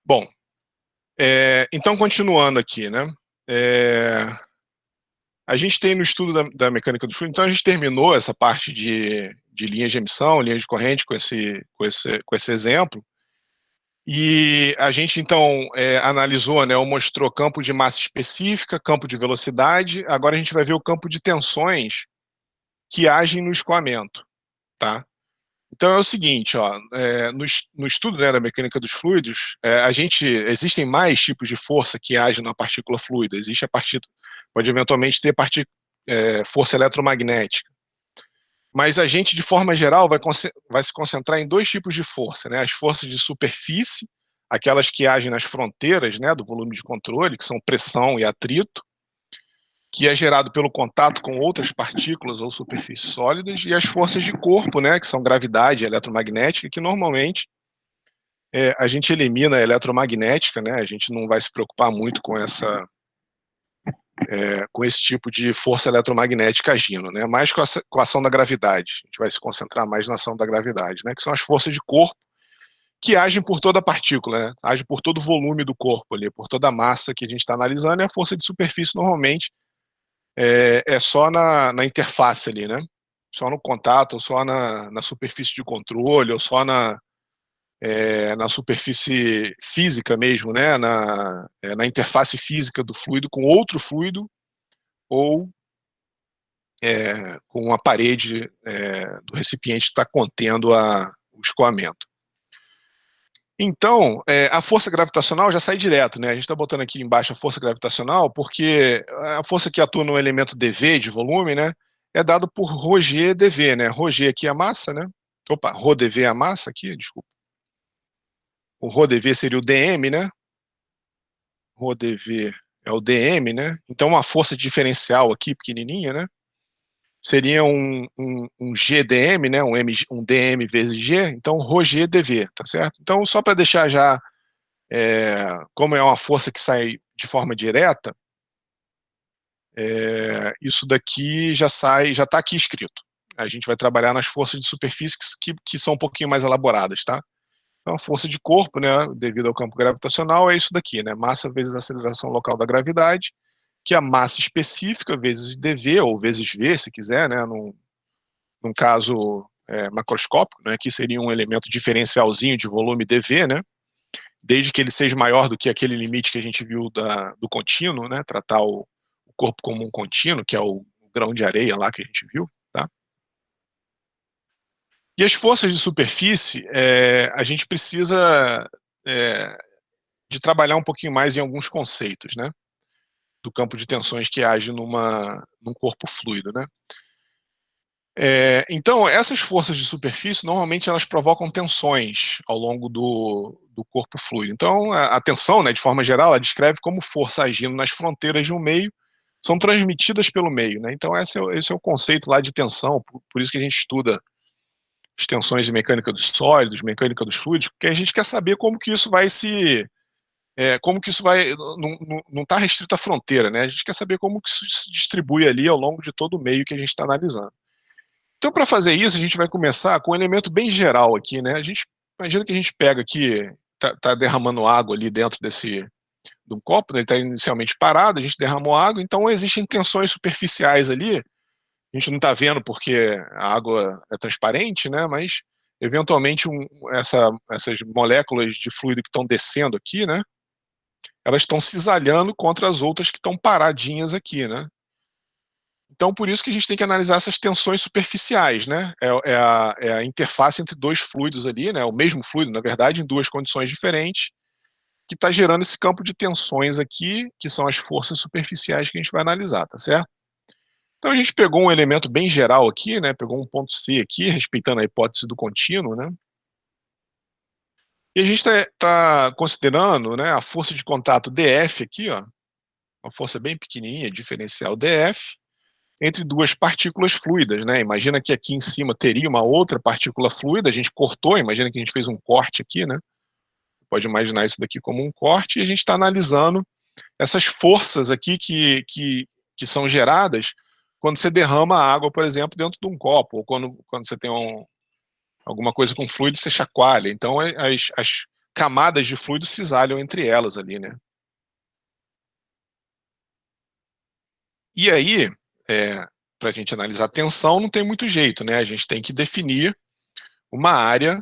Bom, então continuando aqui, né? A gente tem no estudo da mecânica do fluido, então a gente terminou essa parte de linhas de emissão, linhas de corrente com esse exemplo, e a gente então analisou, né, ou mostrou campo de massa específica, campo de velocidade, agora a gente vai ver o campo de tensões que agem no escoamento, tá? Então é o seguinte, ó, no estudo, né, da mecânica dos fluidos, existem mais tipos de força que agem na partícula fluida. Existe pode eventualmente ter força eletromagnética. Mas a gente, de forma geral, vai se concentrar em dois tipos de força, né? As forças de superfície, aquelas que agem nas fronteiras, né, do volume de controle, que são pressão e atrito, que é gerado pelo contato com outras partículas ou superfícies sólidas, e as forças de corpo, né, que são gravidade e eletromagnética, que normalmente a gente elimina a eletromagnética, né, a gente não vai se preocupar muito com com esse tipo de força eletromagnética agindo, né, mais com a ação da gravidade. A gente vai se concentrar mais na ação da gravidade, né, que são as forças de corpo que agem por toda a partícula, né, agem por todo o volume do corpo ali, por toda a massa que a gente está analisando, e a força de superfície normalmente é só na interface ali, né, só no contato, ou só na superfície de controle, ou só na superfície física mesmo, né, na interface física do fluido com outro fluido, ou com a parede do recipiente que está contendo o escoamento. Então, a força gravitacional já sai direto, né? A gente está botando aqui embaixo a força gravitacional porque a força que atua no elemento dV de volume, né, é dado por ρg dV, né? ρg aqui é a massa, né? Opa, ρdV é a massa aqui, desculpa. O ρdV seria o dm, né? ρdV é o dm, né? Então, uma força diferencial aqui, pequenininha, né, seria um GdM, né? Um dm vezes G, então ρg dV, tá certo? Então, só para deixar já, como é uma força que sai de forma direta, isso daqui já está aqui escrito. A gente vai trabalhar nas forças de superfície que são um pouquinho mais elaboradas, tá? Então, a força de corpo, né, devido ao campo gravitacional, é isso daqui, né? Massa vezes a aceleração local da gravidade, que é a massa específica vezes dV, ou vezes V, se quiser, né? Num caso macroscópico, né, que seria um elemento diferencialzinho de volume dV, né? Desde que ele seja maior do que aquele limite que a gente viu do contínuo, né? Tratar o corpo como um contínuo, que é o grão de areia lá que a gente viu, tá? E as forças de superfície, a gente precisa de trabalhar um pouquinho mais em alguns conceitos, né, do campo de tensões que age num corpo fluido, né. Então, essas forças de superfície, normalmente, elas provocam tensões ao longo do corpo fluido. Então, a tensão, né, de forma geral, ela descreve como força agindo nas fronteiras de um meio são transmitidas pelo meio, né. Então, esse é o conceito lá de tensão, por isso que a gente estuda as tensões de mecânica dos sólidos, mecânica dos fluidos, porque a gente quer saber como que isso vai como que isso vai, não está restrito à fronteira, né? A gente quer saber como que isso se distribui ali ao longo de todo o meio que a gente está analisando. Então, para fazer isso, a gente vai começar com um elemento bem geral aqui, né? A gente imagina que a gente pega aqui, tá derramando água ali dentro de um copo, né? Ele está inicialmente parado, a gente derramou água, então existem tensões superficiais ali. A gente não está vendo porque a água é transparente, né? Mas eventualmente essas moléculas de fluido que estão descendo aqui, né, elas estão cisalhando contra as outras que estão paradinhas aqui, né? Então, por isso que a gente tem que analisar essas tensões superficiais, né? É a interface entre dois fluidos ali, né? O mesmo fluido, na verdade, em duas condições diferentes, que está gerando esse campo de tensões aqui, que são as forças superficiais que a gente vai analisar, tá certo? Então, a gente pegou um elemento bem geral aqui, né? Pegou um ponto C aqui, respeitando a hipótese do contínuo, né? E a gente tá considerando, né, a força de contato dF aqui, ó, uma força bem pequenininha, diferencial dF, entre duas partículas fluidas, né? Imagina que aqui em cima teria uma outra partícula fluida, a gente cortou, imagina que a gente fez um corte aqui, né? Pode imaginar isso daqui como um corte, e a gente está analisando essas forças aqui que são geradas quando você derrama água, por exemplo, dentro de um copo, ou quando você tem alguma coisa com fluido, você chacoalha. Então, as camadas de fluido cisalham entre elas ali, né? E aí, para a gente analisar a tensão, não tem muito jeito, né? A gente tem que definir uma área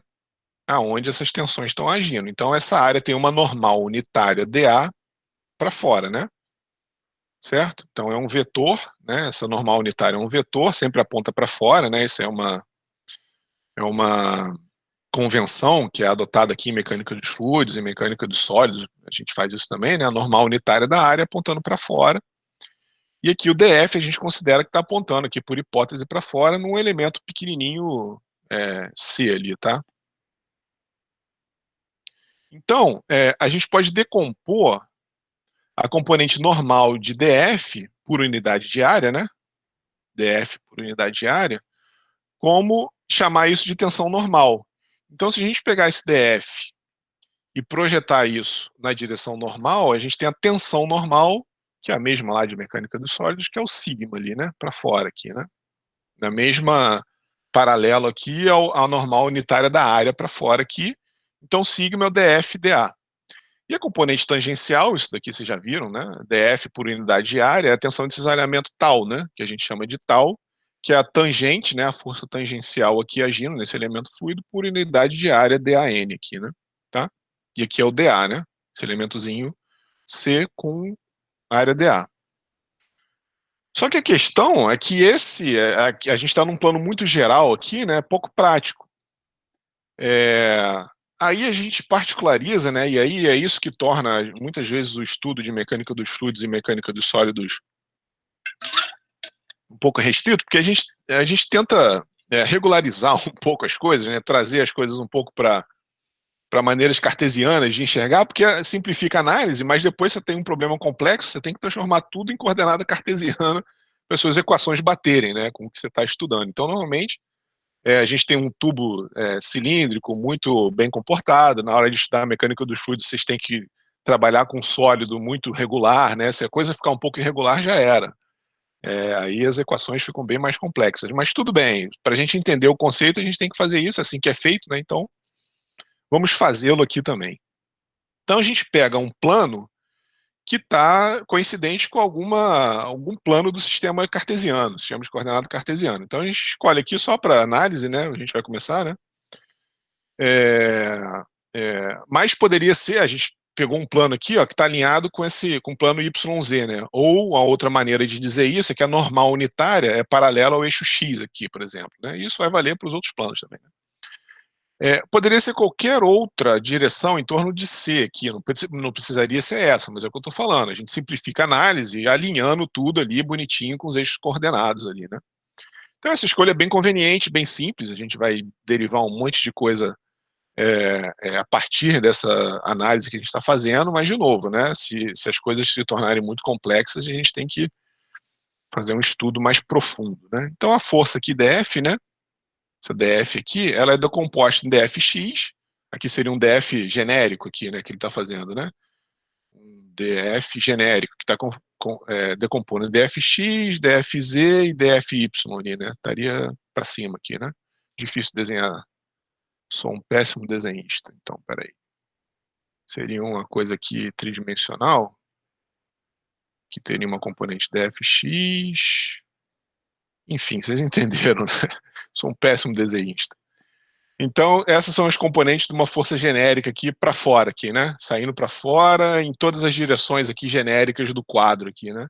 aonde essas tensões estão agindo. Então, essa área tem uma normal unitária dA para fora, né? Certo? Então, é um vetor, né? Essa normal unitária é um vetor, sempre aponta para fora, né? Isso é uma convenção que é adotada aqui em mecânica dos fluidos, em mecânica dos sólidos, a gente faz isso também, né? A normal unitária da área apontando para fora. E aqui o DF a gente considera que está apontando aqui por hipótese para fora num elemento pequenininho C ali, tá? Então, a gente pode decompor a componente normal de DF por unidade de área, né? DF por unidade de área, como chamar isso de tensão normal. Então, se a gente pegar esse DF e projetar isso na direção normal, a gente tem a tensão normal, que é a mesma lá de mecânica dos sólidos, que é o sigma ali, né? Para fora aqui, né? Na mesma paralelo aqui à normal unitária da área para fora aqui. Então, sigma é o DF dA. E a componente tangencial, isso daqui vocês já viram, né? DF por unidade de área é a tensão de cisalhamento tal, né? Que a gente chama de tal, que é a tangente, né? A força tangencial aqui agindo nesse elemento fluido por unidade de área DAN aqui, né? Tá? E aqui é o dA, né? Esse elementozinho C com área dA. Só que a questão é que a gente está num plano muito geral aqui, né? Pouco prático. Aí a gente particulariza, né? E aí é isso que torna muitas vezes o estudo de mecânica dos fluidos e mecânica dos sólidos um pouco restrito, porque a gente tenta regularizar um pouco as coisas, né? Trazer as coisas um pouco para maneiras cartesianas de enxergar, porque simplifica a análise, mas depois você tem um problema complexo, você tem que transformar tudo em coordenada cartesiana para as suas equações baterem, né? Com o que você está estudando. Então, normalmente, a gente tem um tubo cilíndrico muito bem comportado. Na hora de estudar a mecânica dos fluidos, vocês têm que trabalhar com um sólido muito regular, né? Se a coisa ficar um pouco irregular, já era. Aí as equações ficam bem mais complexas. Mas tudo bem, para a gente entender o conceito, a gente tem que fazer isso, assim que é feito, né? Então, vamos fazê-lo aqui também. Então, a gente pega um plano que está coincidente com algum plano do sistema cartesiano, sistema de coordenada cartesiano. Então, a gente escolhe aqui só para análise, né? A gente vai começar, né? Mas poderia ser, a gente pegou um plano aqui, ó, que está alinhado com o plano YZ, né? Ou a outra maneira de dizer isso é que a normal unitária é paralela ao eixo X aqui, por exemplo, né? Isso vai valer para os outros planos também, né? Poderia ser qualquer outra direção em torno de C aqui, não precisaria ser essa, mas é o que eu estou falando, a gente simplifica a análise alinhando tudo ali bonitinho com os eixos coordenados ali, né? Então essa escolha é bem conveniente, bem simples, a gente vai derivar um monte de coisa a partir dessa análise que a gente está fazendo, mas de novo, né, se as coisas se tornarem muito complexas, a gente tem que fazer um estudo mais profundo, né? Então a força aqui DF, né, essa DF aqui, ela é decomposta em DFX, aqui seria um DF genérico aqui, né, que ele está fazendo, né? Um DF genérico, que está decompondo DFX, DFZ e DFY ali, né? Estaria para cima aqui, né? Difícil desenhar. Sou um péssimo desenhista, então, peraí. Seria uma coisa aqui tridimensional, que teria uma componente DFX. Enfim, vocês entenderam, né? Sou um péssimo desenhista. Então, essas são as componentes de uma força genérica aqui para fora, aqui, né? Saindo para fora em todas as direções aqui genéricas do quadro aqui, né?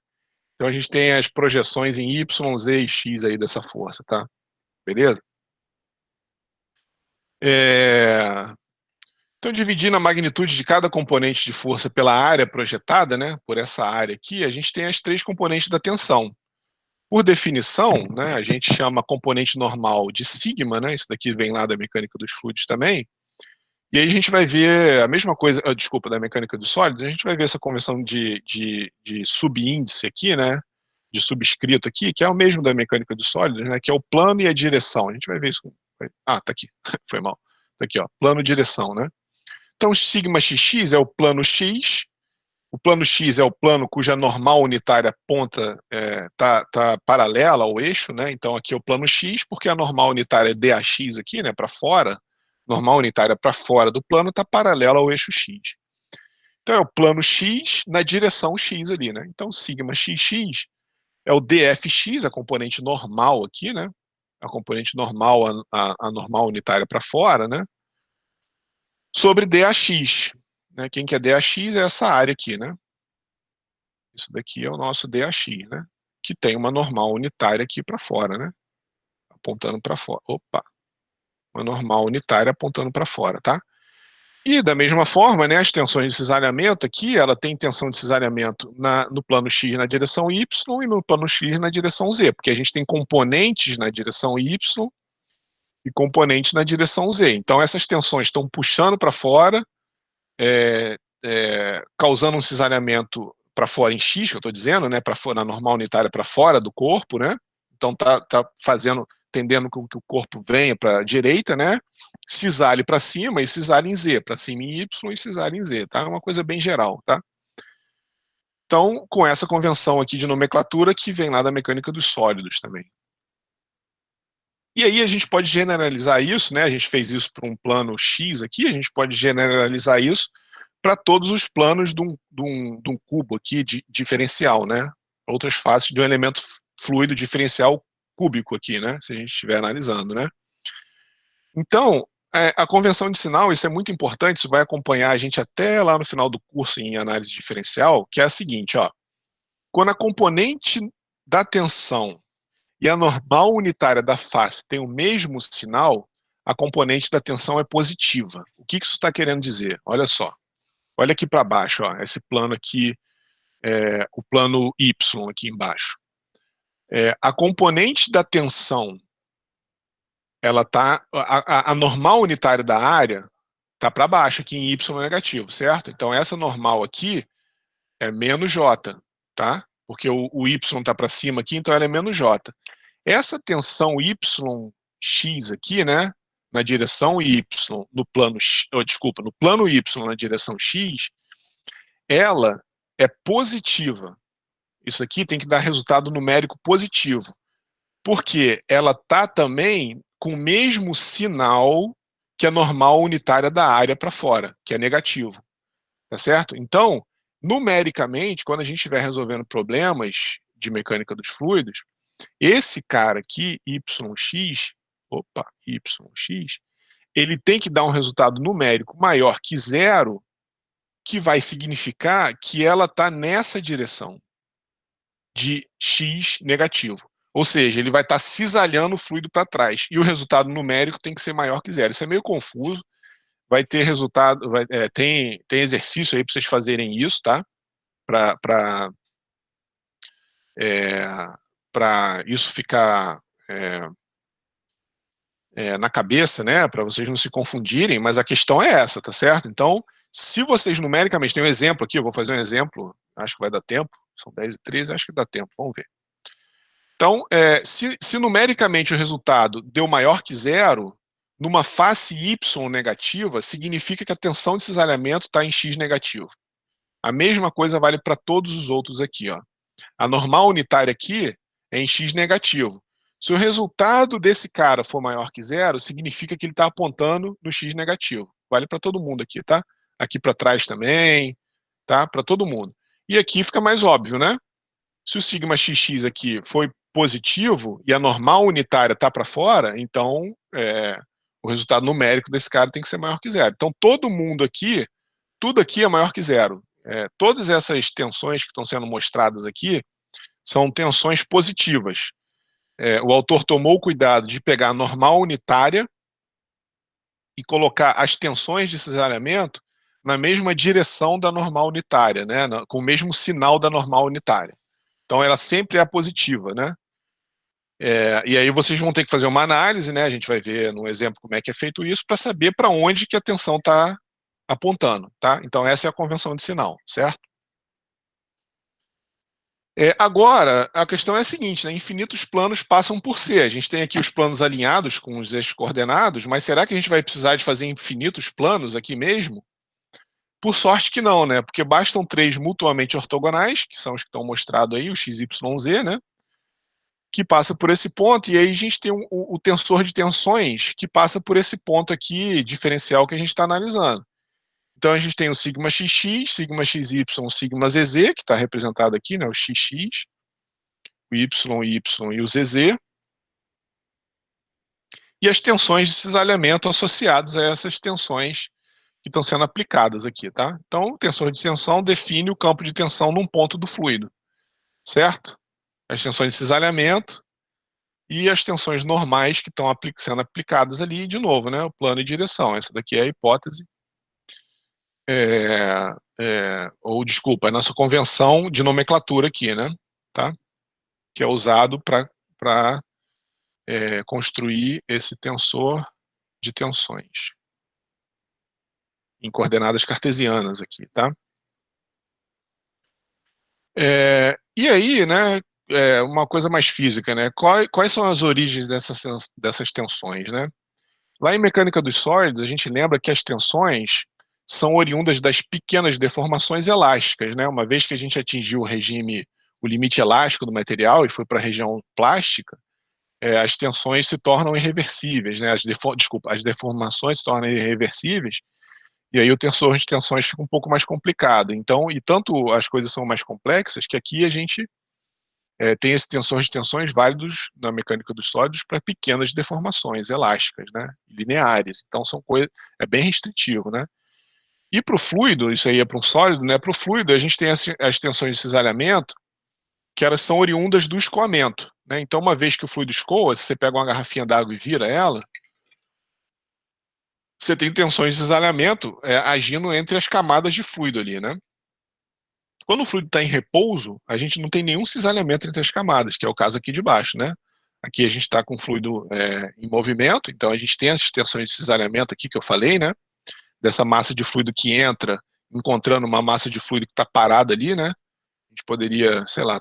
Então a gente tem as projeções em Y, Z e X aí dessa força, tá? Beleza? Então, dividindo a magnitude de cada componente de força pela área projetada, né? Por essa área aqui, a gente tem as três componentes da tensão. Por definição, né, a gente chama a componente normal de sigma, né? Isso daqui vem lá da mecânica dos fluidos também. E aí a gente vai ver a mesma coisa, desculpa, da mecânica dos sólidos, a gente vai ver essa conversão de subíndice aqui, né? De subscrito aqui, que é o mesmo da mecânica dos sólidos, né? Que é o plano e a direção. A gente vai ver isso. Tá aqui. Foi mal. Tá aqui, ó. Plano e direção, né? Então, sigma xx é o plano x. O plano x é o plano cuja normal unitária ponta tá paralela ao eixo, né? Então aqui é o plano x, porque a normal unitária é dAx aqui, né? Para fora, normal unitária para fora do plano está paralela ao eixo x. Então é o plano x na direção x ali, né? Então sigma xx é o dfx, a componente normal aqui, né? A componente normal, a normal unitária para fora, né? Sobre dAx, né? Quem que é dAx é essa área aqui, né? Isso daqui é o nosso dAx, né? Que tem uma normal unitária aqui para fora, né? Apontando para fora. Opa! Uma normal unitária apontando para fora, tá? E da mesma forma, né, as tensões de cisalhamento aqui, ela tem tensão de cisalhamento no plano X na direção Y e no plano X na direção Z, porque a gente tem componentes na direção Y e componentes na direção Z. Então essas tensões estão puxando para fora causando um cisalhamento para fora em X, que eu estou dizendo, né, na normal unitária para fora do corpo, né? Então tá tendendo que o corpo venha para a direita, né? Cisale para cima e cisale em Z, para cima em Y e cisale em Z, tá? É uma coisa bem geral, tá? Então, com essa convenção aqui de nomenclatura que vem lá da mecânica dos sólidos também. E aí a gente pode generalizar isso, né? A gente fez isso para um plano X aqui, a gente pode generalizar isso para todos os planos de um cubo aqui diferencial, né? Outras faces de um elemento fluido diferencial cúbico aqui, né? Se a gente estiver analisando, né? Então, a convenção de sinal, isso é muito importante, isso vai acompanhar a gente até lá no final do curso em análise diferencial, que é a seguinte, ó. Quando a componente da tensão e a normal unitária da face tem o mesmo sinal, a componente da tensão é positiva. O que isso está querendo dizer? Olha só. Olha aqui para baixo, ó, esse plano aqui, o plano Y aqui embaixo. A componente da tensão, ela tá, a normal unitária da área tá para baixo aqui em Y negativo, certo? Então essa normal aqui é menos J, tá? Porque o Y tá para cima aqui, então ela é menos J. Essa tensão YX aqui, né, na direção Y, no plano no plano Y na direção X, ela é positiva. Isso aqui tem que dar resultado numérico positivo, porque ela está também com o mesmo sinal que a normal unitária da área para fora, que é negativo, tá certo? Então, numericamente, quando a gente estiver resolvendo problemas de mecânica dos fluidos, esse cara aqui, YX, ele tem que dar um resultado numérico maior que zero, que vai significar que ela está nessa direção de X negativo. Ou seja, ele vai estar cisalhando o fluido para trás. E o resultado numérico tem que ser maior que zero. Isso é meio confuso. Vai ter resultado, tem exercício aí para vocês fazerem isso, tá? Para isso ficar na cabeça, né? Para vocês não se confundirem, mas a questão é essa, tá certo? Então, se vocês numericamente, tem um exemplo aqui, eu vou fazer um exemplo, acho que vai dar tempo, são 10h13, acho que dá tempo, vamos ver. Então, se numericamente o resultado deu maior que zero, numa face Y negativa, significa que a tensão de cisalhamento está em X negativo. A mesma coisa vale para todos os outros aqui, ó. A normal unitária aqui é em X negativo. Se o resultado desse cara for maior que zero, significa que ele está apontando no X negativo. Vale para todo mundo aqui, tá? Aqui para trás também, tá? Para todo mundo. E aqui fica mais óbvio, né? Se o sigma XX aqui foi positivo e a normal unitária está para fora, então o resultado numérico desse cara tem que ser maior que zero. Então todo mundo aqui, tudo aqui é maior que zero. Todas essas tensões que estão sendo mostradas aqui são tensões positivas. O autor tomou o cuidado de pegar a normal unitária e colocar as tensões de cisalhamento na mesma direção da normal unitária, né, com o mesmo sinal da normal unitária. Então ela sempre é positiva, né? E aí vocês vão ter que fazer uma análise, né? A gente vai ver no exemplo como é que é feito isso para saber para onde que a tensão está apontando, tá? Então essa é a convenção de sinal, certo? Agora, a questão é a seguinte, né? Infinitos planos passam por C. A gente tem aqui os planos alinhados com os eixos coordenados, mas será que a gente vai precisar de fazer infinitos planos aqui mesmo? Por sorte que não, né? Porque bastam 3 mutuamente ortogonais, que são os que estão mostrados aí, o x, y, z, né? Que passa por esse ponto, e aí a gente tem o tensor de tensões que passa por esse ponto aqui, diferencial que a gente está analisando. Então a gente tem o sigma xx, sigma xy, sigma zz, que está representado aqui, né, o xx, o y e o zz, e as tensões de cisalhamento associadas a essas tensões que estão sendo aplicadas aqui, tá? Então o tensor de tensão define o campo de tensão num ponto do fluido, certo? As tensões de cisalhamento e as tensões normais que estão sendo aplicadas ali, de novo, né, o plano e direção. Essa daqui é a hipótese, ou desculpa, a nossa convenção de nomenclatura aqui, né, tá? Que é usado para construir esse tensor de tensões. em coordenadas cartesianas aqui, tá? E aí, né, uma coisa mais física, né? Quais são as origens dessas tensões, né? Lá em mecânica dos sólidos, a gente lembra que as tensões são oriundas das pequenas deformações elásticas, né? Uma vez que a gente atingiu o limite elástico do material e foi para a região plástica, as tensões se tornam irreversíveis, né? As deformações se tornam irreversíveis, e aí o tensor de tensões fica um pouco mais complicado. Então, e tanto as coisas são mais complexas que aqui a gente tem esse tensor de tensões válidos na mecânica dos sólidos para pequenas deformações elásticas, né? Lineares. Então é bem restritivo, né? E para o fluido, isso aí é para um sólido, né? Para o fluido a gente tem as tensões de cisalhamento, que elas são oriundas do escoamento, né? Então, uma vez que o fluido escoa, se você pega uma garrafinha d'água e vira ela, você tem tensões de cisalhamento agindo entre as camadas de fluido ali, né? Quando o fluido está em repouso, a gente não tem nenhum cisalhamento entre as camadas, que é o caso aqui de baixo, né? Aqui a gente está com o fluido em movimento, então a gente tem as tensões de cisalhamento aqui que eu falei, né? Dessa massa de fluido que entra, encontrando uma massa de fluido que está parada ali, né? A gente poderia, sei lá,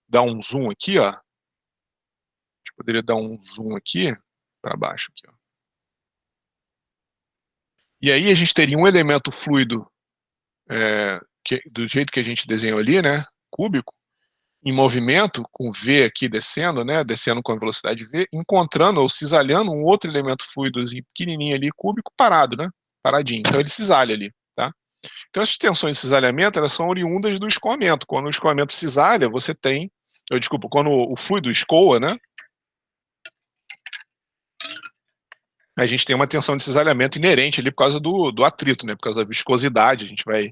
dar um zoom aqui, ó. A gente poderia dar um zoom aqui, para baixo aqui, ó. E aí a gente teria um elemento fluido do jeito que a gente desenhou ali, né? Cúbico, em movimento, com V aqui descendo, né? Descendo com a velocidade V, encontrando ou cisalhando um outro elemento fluidozinho pequenininho ali, cúbico, parado, né? Paradinho. Então ele cisalha ali, tá? Então essas tensões de cisalhamento, elas são oriundas do escoamento. Quando o escoamento cisalha, você tem... Desculpa, quando o fluido escoa, né? A gente tem uma tensão de cisalhamento inerente ali por causa do atrito, né? Por causa da viscosidade. A gente vai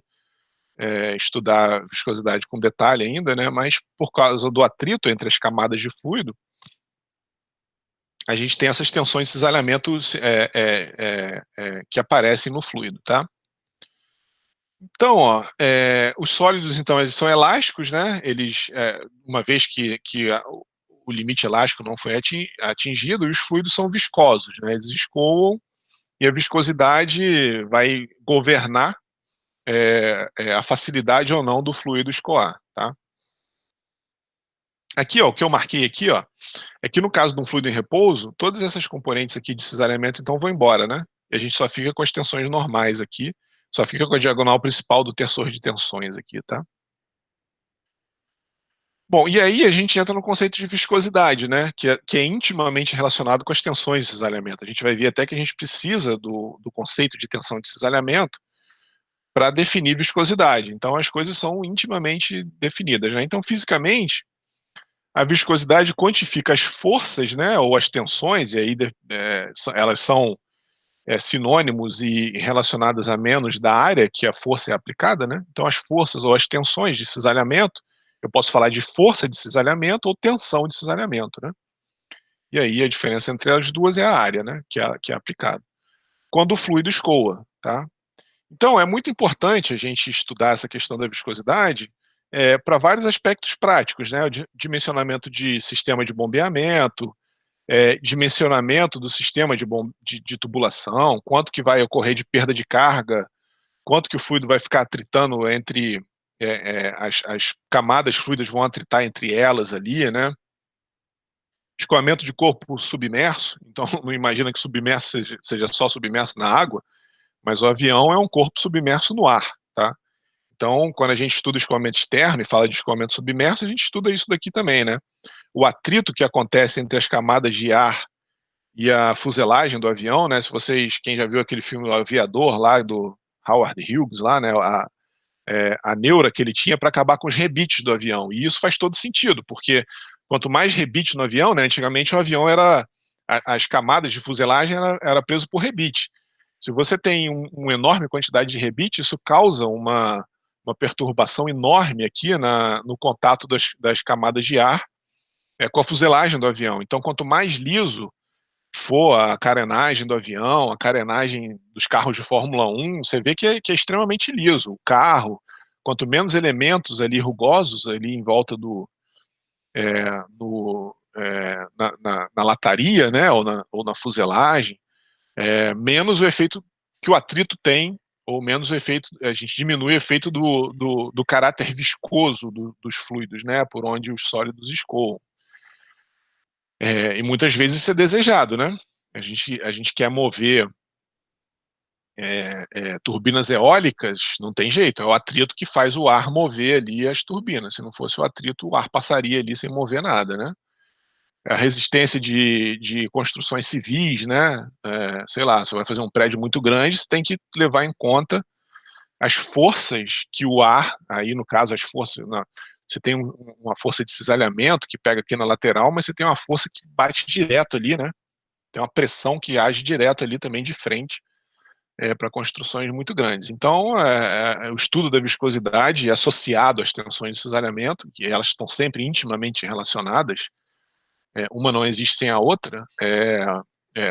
estudar a viscosidade com detalhe ainda, né? Mas por causa do atrito entre as camadas de fluido, a gente tem essas tensões de cisalhamento que aparecem no fluido, tá? Então, ó, os sólidos, então, eles são elásticos, né? Eles, uma vez que o limite elástico não foi atingido, os fluidos são viscosos, né? Eles escoam e a viscosidade vai governar a facilidade ou não do fluido escoar, tá? Aqui, ó, o que eu marquei aqui, ó, é que no caso de um fluido em repouso, todas essas componentes aqui de cisalhamento, então, vão embora, né? E a gente só fica com as tensões normais aqui, só fica com a diagonal principal do tensor de tensões aqui, tá? Bom, e aí a gente entra no conceito de viscosidade, né? Que é intimamente relacionado com as tensões de cisalhamento. A gente vai ver até que a gente precisa do conceito de tensão de cisalhamento para definir viscosidade. Então, as coisas são intimamente definidas, né? Então, fisicamente, a viscosidade quantifica as forças, né, ou as tensões, e aí elas são sinônimos e relacionadas a menos da área que a força é aplicada, né? Então, as forças ou as tensões de cisalhamento, eu posso falar de força de cisalhamento ou tensão de cisalhamento, né? E aí a diferença entre as duas é a área, né, que é aplicada. Quando o fluido escoa, tá? Então, é muito importante a gente estudar essa questão da viscosidade para vários aspectos práticos, né? O dimensionamento de sistema de bombeamento, dimensionamento do sistema de tubulação, quanto que vai ocorrer de perda de carga, quanto que o fluido vai ficar atritando entre as camadas fluidas vão atritar entre elas ali, né? Escoamento de corpo submerso, então não imagina que submerso seja só submerso na água, mas o avião é um corpo submerso no ar, tá? Então, quando a gente estuda escoamento externo e fala de escoamento submerso, a gente estuda isso daqui também, né? O atrito que acontece entre as camadas de ar e a fuselagem do avião, né? Se vocês, quem já viu aquele filme O Aviador lá do Howard Hughes lá, né? A neura que ele tinha para acabar com os rebites do avião. E isso faz todo sentido, porque quanto mais rebite no avião, né? Antigamente o avião as camadas de fuselagem era preso por rebite. Se você tem uma enorme quantidade de rebite, isso causa uma perturbação enorme aqui no contato das camadas de ar com a fuselagem do avião. Então, quanto mais liso for a carenagem do avião, a carenagem dos carros de Fórmula 1, você vê que é extremamente liso. O carro, quanto menos elementos ali rugosos ali em volta na lataria, né, ou na fuselagem, menos o efeito que o atrito tem ou menos o efeito, a gente diminui o efeito do caráter viscoso dos fluidos, né, por onde os sólidos escoam. E muitas vezes isso é desejado, né? A gente quer mover turbinas eólicas, não tem jeito, é o atrito que faz o ar mover ali as turbinas. Se não fosse o atrito, o ar passaria ali sem mover nada, né? A resistência de construções civis, né? Sei lá, você vai fazer um prédio muito grande, você tem que levar em conta as forças que o ar, aí no caso as forças, você tem uma força de cisalhamento que pega aqui na lateral, mas você tem uma força que bate direto ali, né? Tem uma pressão que age direto ali também de frente para construções muito grandes. Então, o estudo da viscosidade associado às tensões de cisalhamento, que elas estão sempre intimamente relacionadas, uma não existe sem a outra,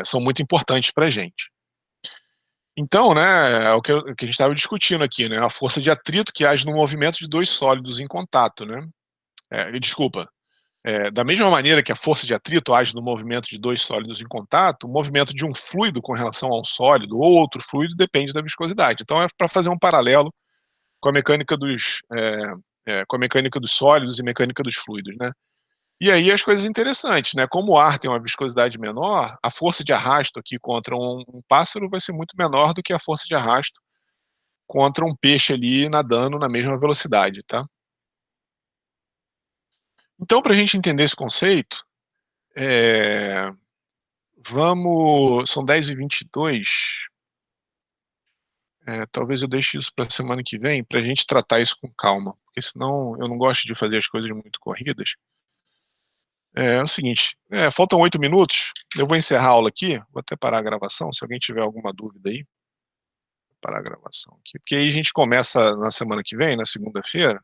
são muito importantes para a gente. Então, né, é o que a gente estava discutindo aqui, né, a força de atrito que age no movimento de dois sólidos em contato, né? Desculpa, da mesma maneira que a força de atrito age no movimento de dois sólidos em contato, o movimento de um fluido com relação a um sólido ou outro fluido depende da viscosidade. Então, é para fazer um paralelo com a mecânica com a mecânica dos sólidos e mecânica dos fluidos, né? E aí as coisas interessantes, né? Como o ar tem uma viscosidade menor, a força de arrasto aqui contra um pássaro vai ser muito menor do que a força de arrasto contra um peixe ali nadando na mesma velocidade, tá? Então, para a gente entender esse conceito, são 10h22, talvez eu deixe isso para a semana que vem, para a gente tratar isso com calma, porque senão eu não gosto de fazer as coisas muito corridas. É o seguinte, faltam 8 minutos, eu vou encerrar a aula aqui, vou até parar a gravação, se alguém tiver alguma dúvida aí, parar a gravação aqui, porque aí a gente começa na semana que vem, na segunda-feira,